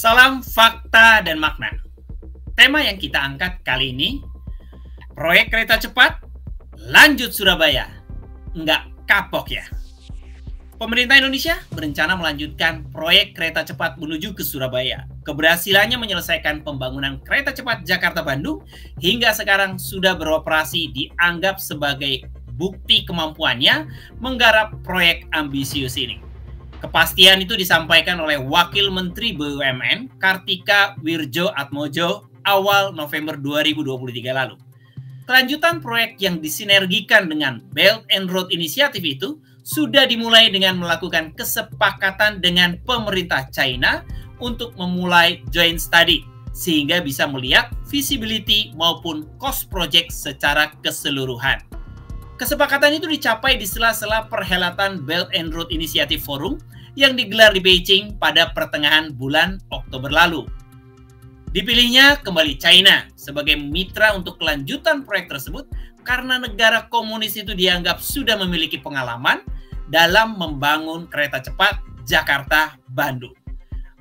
Salam fakta dan makna. Tema yang kita angkat kali ini, proyek kereta cepat lanjut Surabaya. Nggak kapok ya? Pemerintah Indonesia berencana melanjutkan proyek kereta cepat menuju ke Surabaya. Keberhasilannya menyelesaikan pembangunan kereta cepat Jakarta-Bandung hingga sekarang sudah beroperasi dianggap sebagai bukti kemampuannya menggarap proyek ambisius ini. Kepastian itu disampaikan oleh Wakil Menteri BUMN Kartika Wirjoatmojo awal November 2023 lalu. Kelanjutan proyek yang disinergikan dengan Belt and Road Initiative itu sudah dimulai dengan melakukan kesepakatan dengan pemerintah China untuk memulai joint study sehingga bisa melihat visibility maupun cost project secara keseluruhan. Kesepakatan itu dicapai di sela-sela perhelatan Belt and Road Initiative Forum yang digelar di Beijing pada pertengahan bulan Oktober lalu. Dipilihnya kembali China sebagai mitra untuk kelanjutan proyek tersebut karena negara komunis itu dianggap sudah memiliki pengalaman dalam membangun kereta cepat Jakarta-Bandung.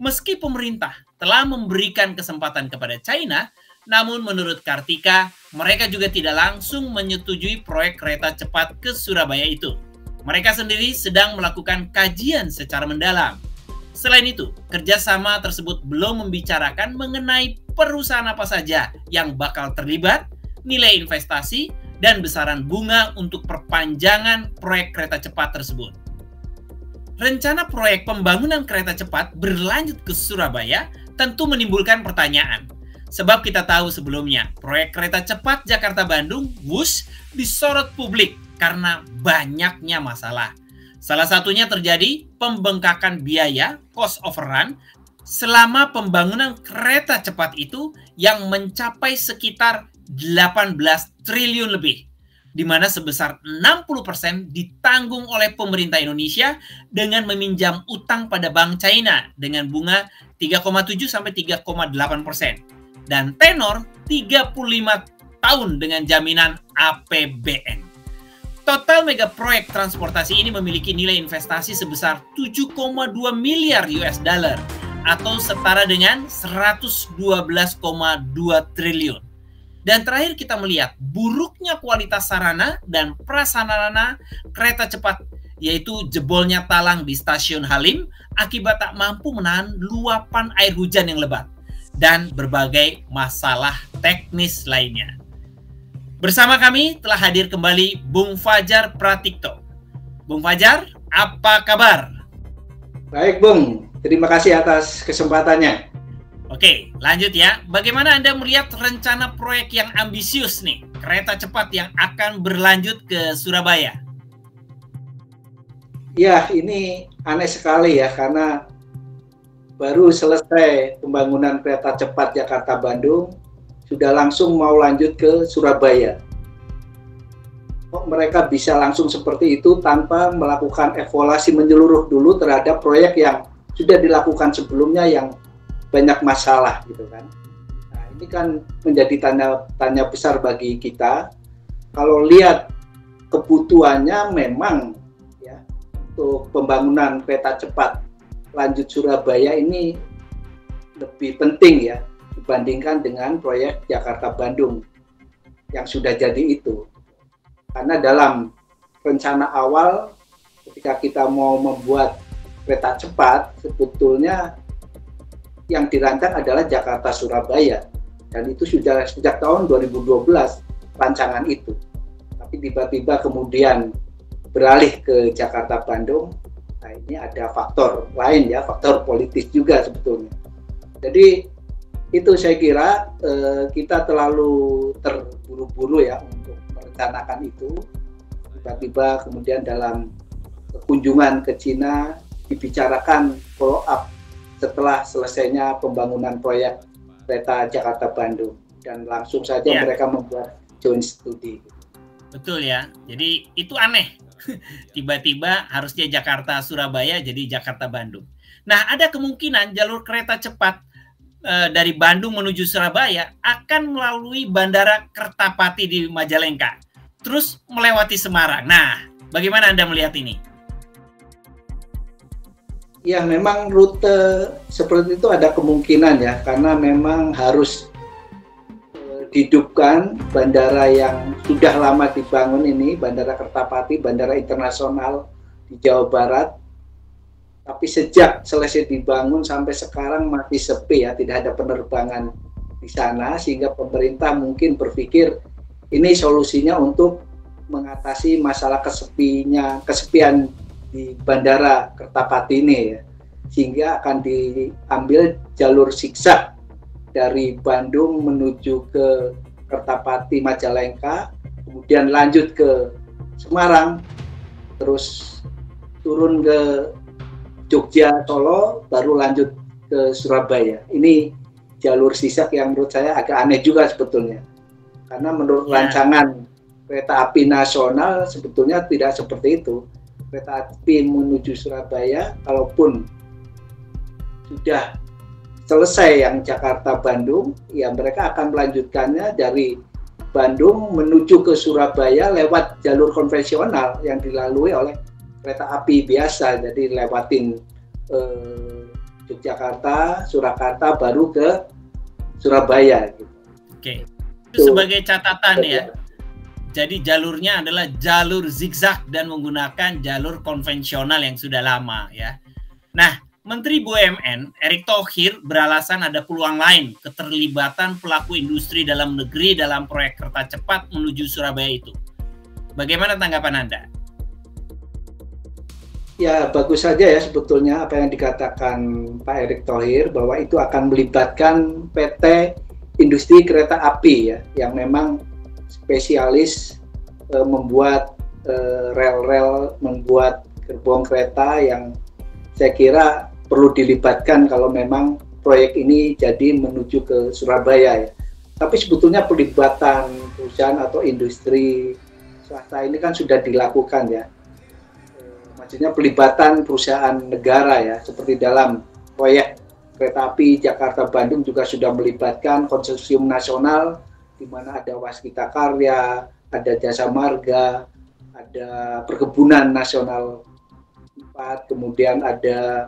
Meski pemerintah telah memberikan kesempatan kepada China, namun menurut Kartika, mereka juga tidak langsung menyetujui proyek kereta cepat ke Surabaya itu. Mereka sendiri sedang melakukan kajian secara mendalam. Selain itu, kerjasama tersebut belum membicarakan mengenai perusahaan apa saja yang bakal terlibat, nilai investasi, dan besaran bunga untuk perpanjangan proyek kereta cepat tersebut. Rencana proyek pembangunan kereta cepat berlanjut ke Surabaya tentu menimbulkan pertanyaan. Sebab kita tahu sebelumnya, proyek kereta cepat Jakarta-Bandung WUS disorot publik karena banyaknya masalah. Salah satunya terjadi pembengkakan biaya cost overrun selama pembangunan kereta cepat itu yang mencapai sekitar 18 triliun lebih, di mana sebesar 60% ditanggung oleh pemerintah Indonesia dengan meminjam utang pada Bank China dengan bunga 3,7 sampai 3,8%. Dan tenor 35 tahun dengan jaminan APBN. Total mega proyek transportasi ini memiliki nilai investasi sebesar 7,2 miliar US dollar atau setara dengan 112,2 triliun. Dan terakhir kita melihat buruknya kualitas sarana dan prasarana kereta cepat, yaitu jebolnya talang di stasiun Halim akibat tak mampu menahan luapan air hujan yang lebat dan berbagai masalah teknis lainnya. Bersama kami telah hadir kembali Bung Fajar Pratikto. Bung Fajar, apa kabar? Baik Bung, terima kasih atas kesempatannya. Oke, lanjut ya. Bagaimana Anda melihat rencana proyek yang ambisius nih, kereta cepat yang akan berlanjut ke Surabaya? Ya, ini aneh sekali ya, karena baru selesai pembangunan kereta cepat Jakarta-Bandung, sudah langsung mau lanjut ke Surabaya. Kok mereka bisa langsung seperti itu tanpa melakukan evaluasi menyeluruh dulu terhadap proyek yang sudah dilakukan sebelumnya yang banyak masalah gitu kan. Nah, ini kan menjadi tanya besar bagi kita. Kalau lihat kebutuhannya memang ya untuk pembangunan kereta cepat lanjut Surabaya ini lebih penting ya dibandingkan dengan proyek Jakarta-Bandung yang sudah jadi itu. Karena dalam rencana awal ketika kita mau membuat kereta cepat, sebetulnya yang dirancang adalah Jakarta-Surabaya, dan itu sudah sejak tahun 2012 rancangan itu. Tapi tiba-tiba kemudian beralih ke Jakarta-Bandung. Nah, ini ada faktor lain ya, faktor politis juga sebetulnya. Jadi itu saya kira kita terlalu terburu-buru ya untuk merencanakan itu. Tiba-tiba kemudian dalam kunjungan ke Cina dibicarakan follow up setelah selesainya pembangunan proyek kereta Jakarta-Bandung, dan langsung saja mereka membuat joint study. Betul ya, jadi itu aneh. Tiba-tiba harusnya Jakarta-Surabaya jadi Jakarta-Bandung. Nah, ada kemungkinan jalur kereta cepat dari Bandung menuju Surabaya akan melalui Bandara Kertapati di Majalengka, terus melewati Semarang. Nah, bagaimana Anda melihat ini? Ya, memang rute seperti itu ada kemungkinan ya, karena memang harus dihidupkan bandara yang sudah lama dibangun ini, Bandara Kertapati, bandara internasional di Jawa Barat. Tapi sejak selesai dibangun sampai sekarang masih sepi ya, tidak ada penerbangan di sana, sehingga pemerintah mungkin berpikir ini solusinya untuk mengatasi masalah kesepian di Bandara Kertapati ini ya, sehingga akan diambil jalur zigzag dari Bandung menuju ke Kertapati Majalengka, kemudian lanjut ke Semarang, terus turun ke Jogja, Solo, baru lanjut ke Surabaya. Ini jalur zigzag yang menurut saya agak aneh juga sebetulnya, karena menurut rancangan kereta api nasional sebetulnya tidak seperti itu. Kereta api menuju Surabaya, kalaupun sudah selesai yang Jakarta-Bandung, ya mereka akan melanjutkannya dari Bandung menuju ke Surabaya lewat jalur konvensional yang dilalui oleh kereta api biasa. Jadi lewatin Yogyakarta, Surakarta, baru ke Surabaya. Gitu. Oke, itu sebagai catatan ya. Jadi jalurnya adalah jalur zigzag dan menggunakan jalur konvensional yang sudah lama ya. Nah, Menteri BUMN Erick Thohir beralasan ada peluang lain keterlibatan pelaku industri dalam negeri dalam proyek kereta cepat menuju Surabaya itu. Bagaimana tanggapan Anda? Ya, bagus saja ya sebetulnya apa yang dikatakan Pak Erick Thohir, bahwa itu akan melibatkan PT Industri Kereta Api ya, yang memang spesialis membuat rel-rel, membuat gerbong kereta yang saya kira perlu dilibatkan kalau memang proyek ini jadi menuju ke Surabaya ya. Tapi sebetulnya pelibatan perusahaan atau industri swasta ini kan sudah dilakukan ya. Maksudnya pelibatan perusahaan negara ya, seperti dalam proyek kereta api Jakarta-Bandung juga sudah melibatkan konsorsium nasional, di mana ada Waskita Karya, ada Jasa Marga, ada Perkebunan Nasional 4, kemudian ada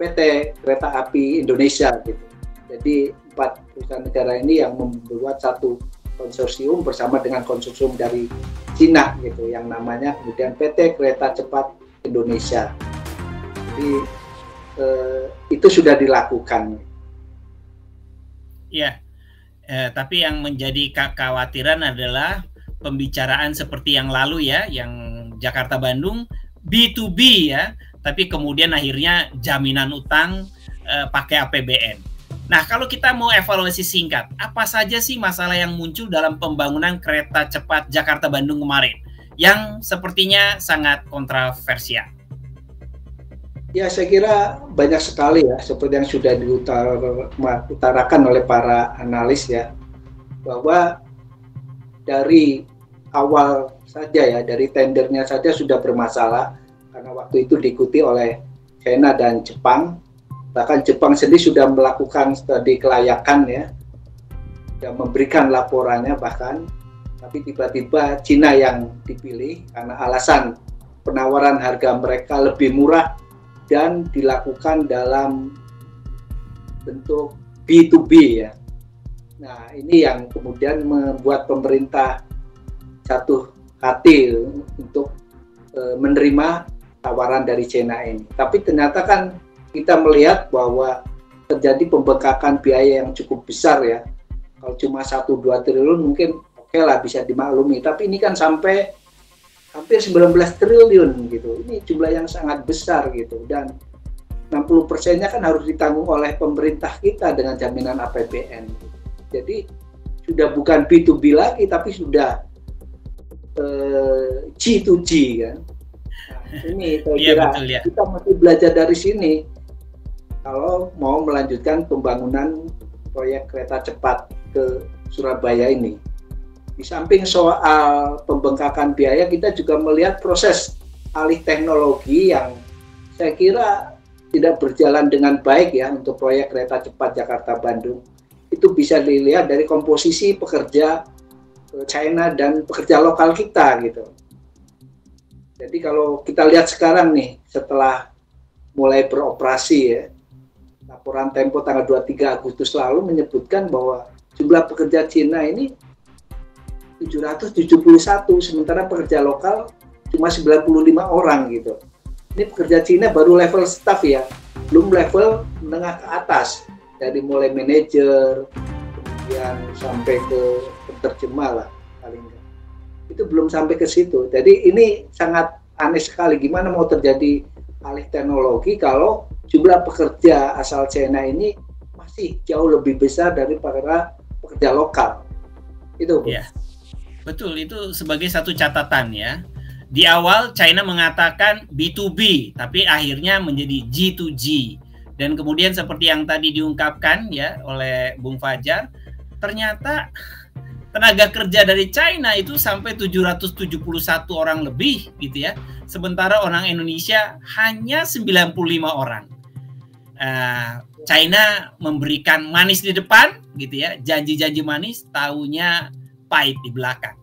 PT Kereta Api Indonesia gitu. Jadi 4 perusahaan negara ini yang membuat satu konsorsium bersama dengan konsorsium dari Cina gitu, yang namanya kemudian PT Kereta Cepat Indonesia. Jadi itu sudah dilakukan. Ya. Tapi yang menjadi kekhawatiran adalah pembicaraan seperti yang lalu ya, yang Jakarta-Bandung B2B ya, tapi kemudian akhirnya jaminan utang pakai APBN. Nah, kalau kita mau evaluasi singkat, apa saja sih masalah yang muncul dalam pembangunan kereta cepat Jakarta-Bandung kemarin yang sepertinya sangat kontroversial? Ya, saya kira banyak sekali ya, seperti yang sudah diutarakan oleh para analis ya, bahwa dari awal saja ya, dari tendernya saja sudah bermasalah, karena waktu itu diikuti oleh China dan Jepang. Bahkan Jepang sendiri sudah melakukan studi kelayakan ya, sudah memberikan laporannya bahkan, tapi tiba-tiba China yang dipilih karena alasan penawaran harga mereka lebih murah dan dilakukan dalam bentuk B2B ya. Nah, ini yang kemudian membuat pemerintah jatuh hati untuk menerima tawaran dari China ini. Tapi ternyata kan kita melihat bahwa terjadi pembengkakan biaya yang cukup besar ya. Kalau cuma 1-2 triliun mungkin oke lah, bisa dimaklumi. Tapi ini kan sampai hampir 19 triliun gitu. Ini jumlah yang sangat besar gitu, dan 60%-nya kan harus ditanggung oleh pemerintah kita dengan jaminan APBN. Jadi sudah bukan B2B lagi, tapi sudah G2G kan. Nah, ini saya kira betul, ya. Kita mesti belajar dari sini kalau mau melanjutkan pembangunan proyek kereta cepat ke Surabaya ini. Di samping soal pembengkakan biaya, kita juga melihat proses alih teknologi yang saya kira tidak berjalan dengan baik ya untuk proyek kereta cepat Jakarta-Bandung. Itu bisa dilihat dari komposisi pekerja China dan pekerja lokal kita gitu. Jadi kalau kita lihat sekarang nih, setelah mulai beroperasi ya. Laporan Tempo tanggal 23 Agustus lalu menyebutkan bahwa jumlah pekerja Cina ini 771, sementara pekerja lokal cuma 95 orang gitu. Ini pekerja Cina baru level staff ya, belum level menengah ke atas, dari mulai manajer, kemudian sampai ke penerjemah lah paling enggak. Itu belum sampai ke situ. Jadi ini sangat aneh sekali, gimana mau terjadi alih teknologi kalau jumlah pekerja asal China ini masih jauh lebih besar dari para pekerja lokal. Itu, Bu. Ya, betul, itu sebagai satu catatan ya. Di awal China mengatakan B2B, tapi akhirnya menjadi G2G. Dan kemudian seperti yang tadi diungkapkan ya oleh Bung Fajar, ternyata tenaga kerja dari China itu sampai 771 orang lebih gitu ya. Sementara orang Indonesia hanya 95 orang. China memberikan manis di depan gitu ya, janji-janji manis, taunya pahit di belakang.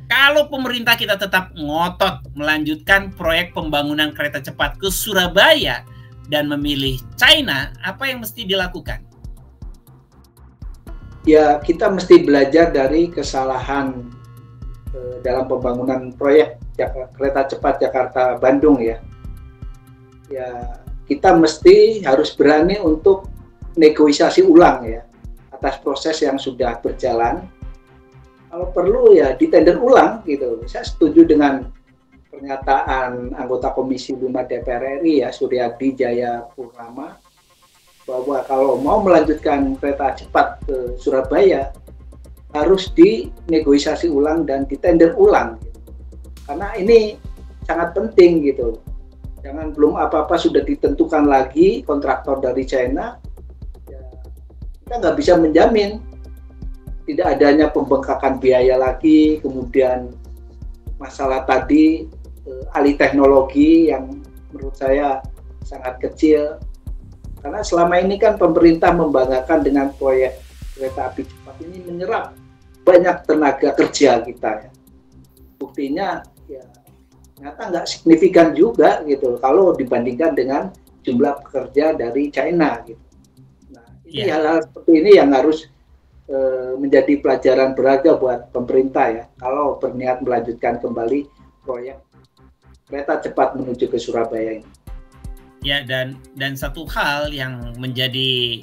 Kalau pemerintah kita tetap ngotot melanjutkan proyek pembangunan kereta cepat ke Surabaya dan memilih China, apa yang mesti dilakukan? Ya, kita mesti belajar dari kesalahan dalam pembangunan proyek kereta cepat Jakarta-Bandung ya. Ya, kita mesti harus berani untuk negosiasi ulang ya atas proses yang sudah berjalan. Kalau perlu ya ditender ulang gitu. Saya setuju dengan pernyataan anggota Komisi 5 DPR RI ya, Suryadi Jaya Purnama, bahwa kalau mau melanjutkan kereta cepat ke Surabaya harus dinegosiasi ulang dan ditender ulang gitu. Karena ini sangat penting gitu. Jangan belum apa-apa sudah ditentukan lagi kontraktor dari China, ya, kita nggak bisa menjamin tidak adanya pembengkakan biaya lagi, kemudian masalah tadi alih teknologi yang menurut saya sangat kecil. Karena selama ini kan pemerintah membanggakan dengan proyek kereta api cepat ini menyerap banyak tenaga kerja kita ya. Buktinya ya ternyata nggak signifikan juga gitu kalau dibandingkan dengan jumlah pekerja dari China gitu. Nah, ini hal-hal seperti ini yang harus menjadi pelajaran berharga buat pemerintah ya kalau berniat melanjutkan kembali proyek kereta cepat menuju ke Surabaya ini. Ya, dan satu hal yang menjadi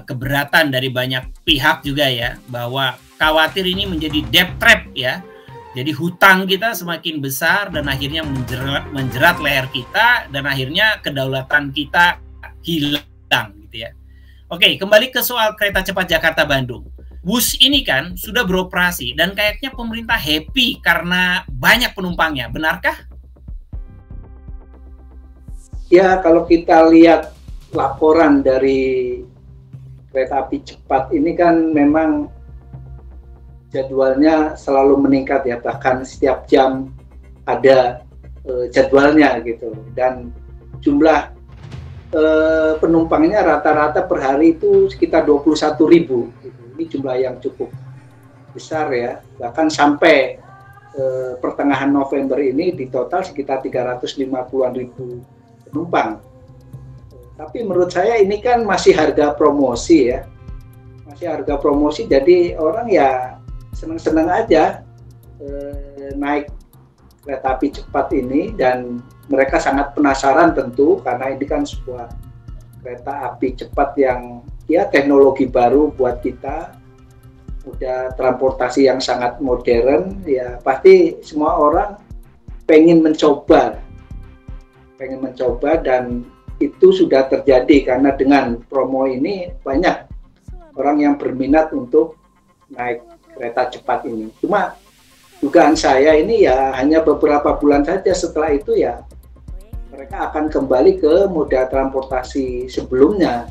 keberatan dari banyak pihak juga ya, bahwa khawatir ini menjadi debt trap ya. Jadi hutang kita semakin besar dan akhirnya menjerat leher kita dan akhirnya kedaulatan kita hilang gitu ya. Oke, kembali ke soal kereta cepat Jakarta-Bandung. Bus ini kan sudah beroperasi dan kayaknya pemerintah happy karena banyak penumpangnya, benarkah? Ya, kalau kita lihat laporan dari kereta api cepat ini kan memang jadwalnya selalu meningkat ya, bahkan setiap jam ada jadwalnya gitu. Dan jumlah penumpangnya rata-rata per hari itu sekitar 21.000 gitu. Ini jumlah yang cukup besar ya, bahkan sampai pertengahan November ini di total sekitar 350-an ribu penumpang. Tapi menurut saya ini kan masih harga promosi ya, masih harga promosi, jadi orang ya senang-senang aja naik kereta api cepat ini, dan mereka sangat penasaran tentu karena ini kan sebuah kereta api cepat yang ya teknologi baru buat kita, udah transportasi yang sangat modern ya, pasti semua orang pengen mencoba dan itu sudah terjadi karena dengan promo ini banyak orang yang berminat untuk naik kereta cepat ini. Cuma dugaan saya ini ya hanya beberapa bulan saja, setelah itu ya mereka akan kembali ke moda transportasi sebelumnya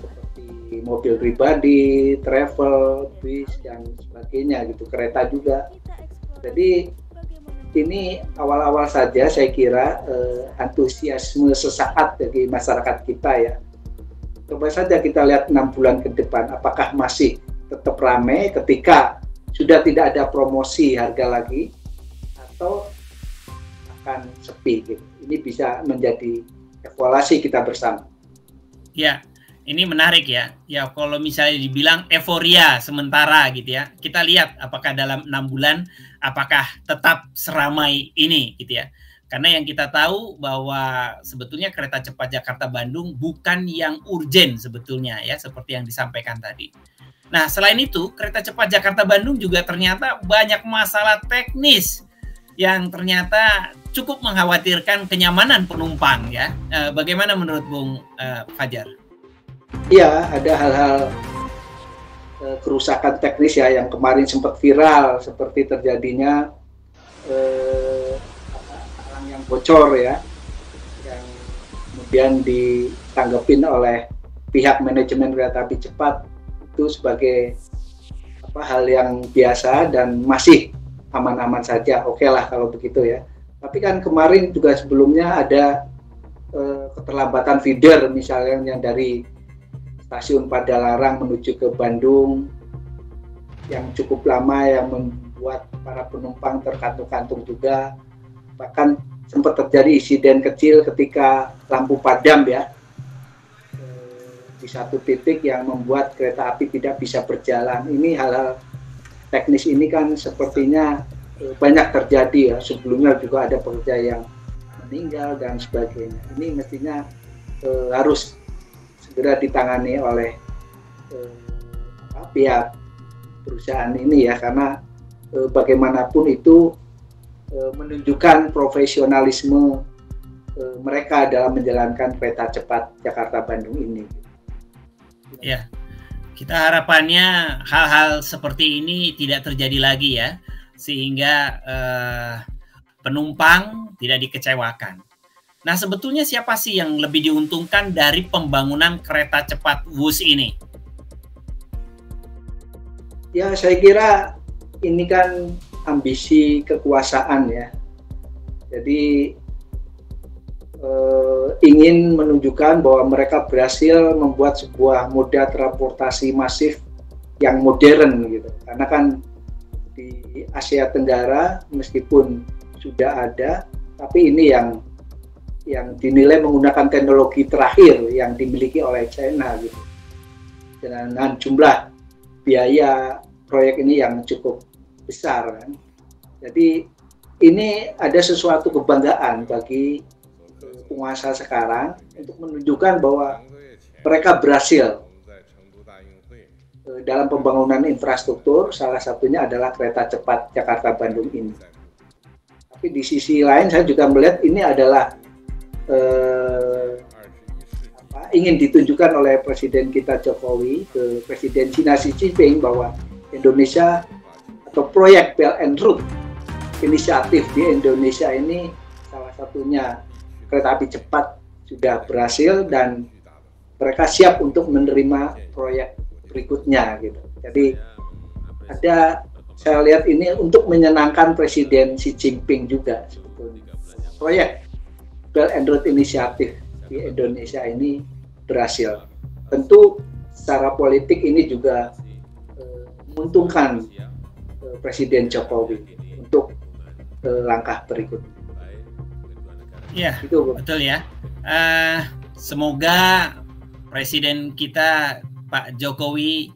seperti mobil pribadi, travel, bis dan sebagainya gitu, kereta juga. Jadi ini awal-awal saja saya kira antusiasme sesaat bagi masyarakat kita ya. Coba saja kita lihat 6 bulan ke depan, apakah masih tetap ramai ketika sudah tidak ada promosi harga lagi, atau akan sepi gitu. Ini bisa menjadi evaluasi kita bersama. Ya, ini menarik ya. Ya, kalau misalnya dibilang euforia sementara gitu ya, kita lihat apakah dalam 6 bulan apakah tetap seramai ini gitu ya. Karena yang kita tahu bahwa sebetulnya kereta cepat Jakarta-Bandung bukan yang urgen sebetulnya ya, seperti yang disampaikan tadi. Nah, selain itu, kereta cepat Jakarta-Bandung juga ternyata banyak masalah teknis yang ternyata cukup mengkhawatirkan kenyamanan penumpang ya. Bagaimana menurut Bung Fajar? Iya, ada hal-hal kerusakan teknis ya yang kemarin sempat viral, seperti terjadinya alang yang bocor ya, yang kemudian ditanggepin oleh pihak manajemen kereta api cepat itu sebagai hal yang biasa dan masih aman-aman saja. Oke lah kalau begitu ya. Tapi kan kemarin juga sebelumnya ada keterlambatan feeder misalnya yang dari stasiun Padalarang menuju ke Bandung yang cukup lama, yang membuat para penumpang terkantung-kantung juga. Bahkan sempat terjadi insiden kecil ketika lampu padam ya di satu titik yang membuat kereta api tidak bisa berjalan. Ini hal-hal teknis ini kan sepertinya banyak terjadi ya. Sebelumnya juga ada pekerja yang meninggal dan sebagainya. Ini mestinya harus segera ditangani oleh pihak perusahaan ini ya, karena bagaimanapun itu menunjukkan profesionalisme mereka dalam menjalankan kereta cepat Jakarta-Bandung ini. Ya, kita harapannya hal-hal seperti ini tidak terjadi lagi ya, sehingga penumpang tidak dikecewakan. Nah, sebetulnya siapa sih yang lebih diuntungkan dari pembangunan kereta cepat WUS ini? Ya, saya kira ini kan ambisi kekuasaan ya. Jadi ingin menunjukkan bahwa mereka berhasil membuat sebuah moda transportasi masif yang modern gitu. Karena kan di Asia Tenggara meskipun sudah ada, tapi ini yang dinilai menggunakan teknologi terakhir yang dimiliki oleh China gitu. Dengan jumlah biaya proyek ini yang cukup besar kan. Jadi ini ada sesuatu kebanggaan bagi penguasa sekarang untuk menunjukkan bahwa mereka berhasil dalam pembangunan infrastruktur, salah satunya adalah kereta cepat Jakarta-Bandung ini. Tapi di sisi lain saya juga melihat ini adalah ingin ditunjukkan oleh Presiden kita Jokowi ke Presiden China Xi Jinping bahwa Indonesia atau proyek Belt and Road inisiatif di Indonesia ini salah satunya kereta api cepat sudah berhasil dan mereka siap untuk menerima proyek berikutnya gitu. Jadi saya lihat ini untuk menyenangkan Presiden Xi Jinping juga sebetulnya. Proyek Belt and Road inisiatif di Indonesia ini berhasil. Tentu secara politik ini juga menguntungkan Presiden Jokowi untuk langkah berikutnya. Ya, betul ya. Semoga Presiden kita Pak Jokowi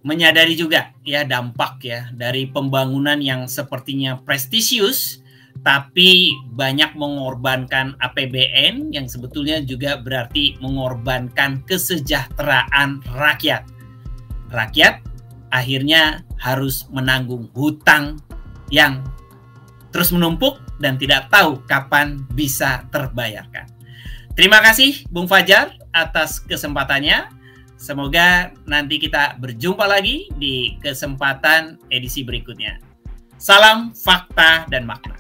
menyadari juga ya dampak ya dari pembangunan yang sepertinya prestisius tapi banyak mengorbankan APBN yang sebetulnya juga berarti mengorbankan kesejahteraan rakyat. Rakyat akhirnya harus menanggung hutang yang terus menumpuk dan tidak tahu kapan bisa terbayarkan. Terima kasih Bung Fajar atas kesempatannya. Semoga nanti kita berjumpa lagi di kesempatan edisi berikutnya. Salam fakta dan makna.